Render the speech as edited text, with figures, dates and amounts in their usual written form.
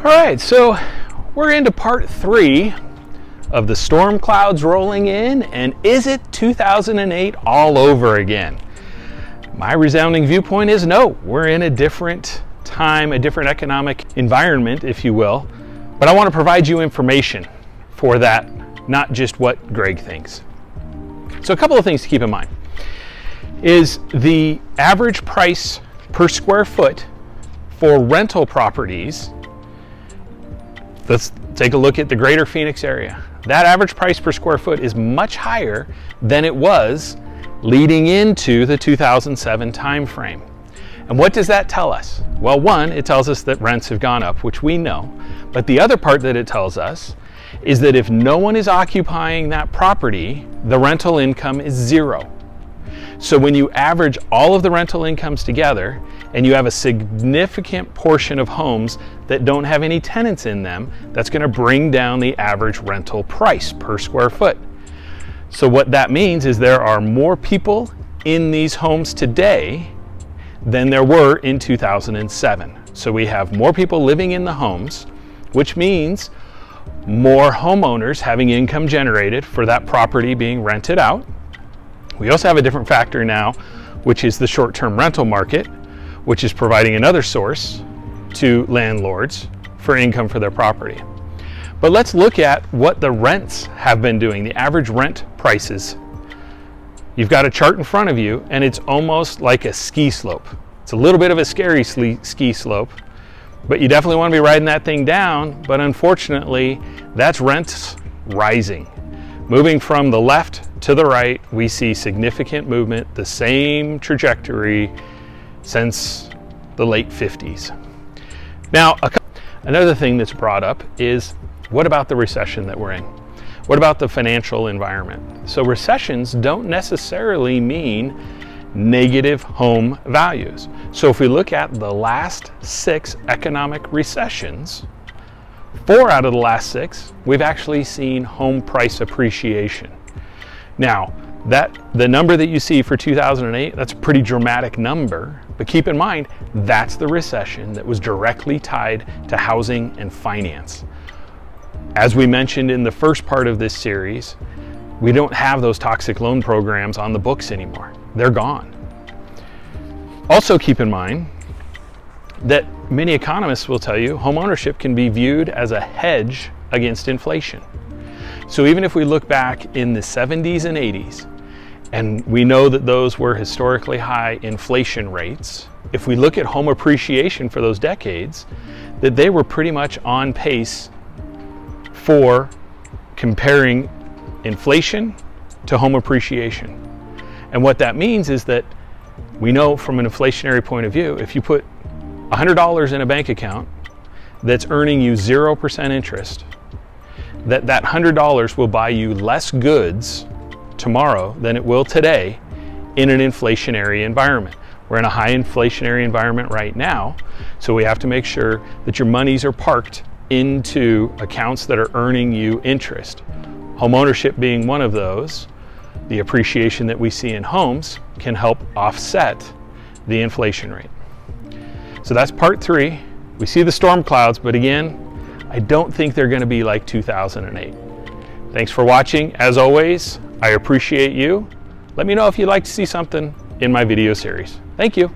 All right, so we're into part 3 of the storm clouds rolling in, and is it 2008 all over again? My resounding viewpoint is no, we're in a different time, a different economic environment, if you will, but I want to provide you information for that, not just what Greg thinks. So a couple of things to keep in mind is the average price per square foot for rental properties. Let's take a look at the greater Phoenix area. That average price per square foot is much higher than it was leading into the 2007 timeframe. And what does that tell us? Well, one, it tells us that rents have gone up, which we know. But the other part that it tells us is that if no one is occupying that property, the rental income is zero. So when you average all of the rental incomes together and you have a significant portion of homes that don't have any tenants in them, that's going to bring down the average rental price per square foot. So what that means is there are more people in these homes today than there were in 2007. So we have more people living in the homes, which means more homeowners having income generated for that property being rented out. We also have a different factor now, which is the short-term rental market, which is providing another source to landlords for income for their property. But let's look at what the rents have been doing, the average rent prices. You've got a chart in front of you, and it's almost like a ski slope. It's a little bit of a scary ski slope, but you definitely want to be riding that thing down. But unfortunately, that's rents rising. Moving from the left to the right, we see significant movement, the same trajectory since the late 50s. Now, another thing that's brought up is, what about the recession that we're in? What about the financial environment? So recessions don't necessarily mean negative home values. So if we look at the last 6 economic recessions, 4 out of the last 6, we've actually seen home price appreciation. Now, the number that you see for 2008, that's a pretty dramatic number, but keep in mind, that's the recession that was directly tied to housing and finance. As we mentioned in the first part of this series, we don't have those toxic loan programs on the books anymore. They're gone. Also keep in mind that many economists will tell you home ownership can be viewed as a hedge against inflation. So even if we look back in the 70s and 80s, and we know that those were historically high inflation rates, if we look at home appreciation for those decades, that they were pretty much on pace for comparing inflation to home appreciation. And what that means is that we know from an inflationary point of view, if you put $100 in a bank account that's earning you 0% interest, that $100 will buy you less goods tomorrow than it will today in an inflationary environment. We're in a high inflationary environment right now, so we have to make sure that your monies are parked into accounts that are earning you interest. Home ownership being one of those, the appreciation that we see in homes can help offset the inflation rate. So that's part 3. We see the storm clouds, but again, I don't think they're going to be like 2008. Thanks for watching. As always, I appreciate you. Let me know if you'd like to see something in my video series. Thank you.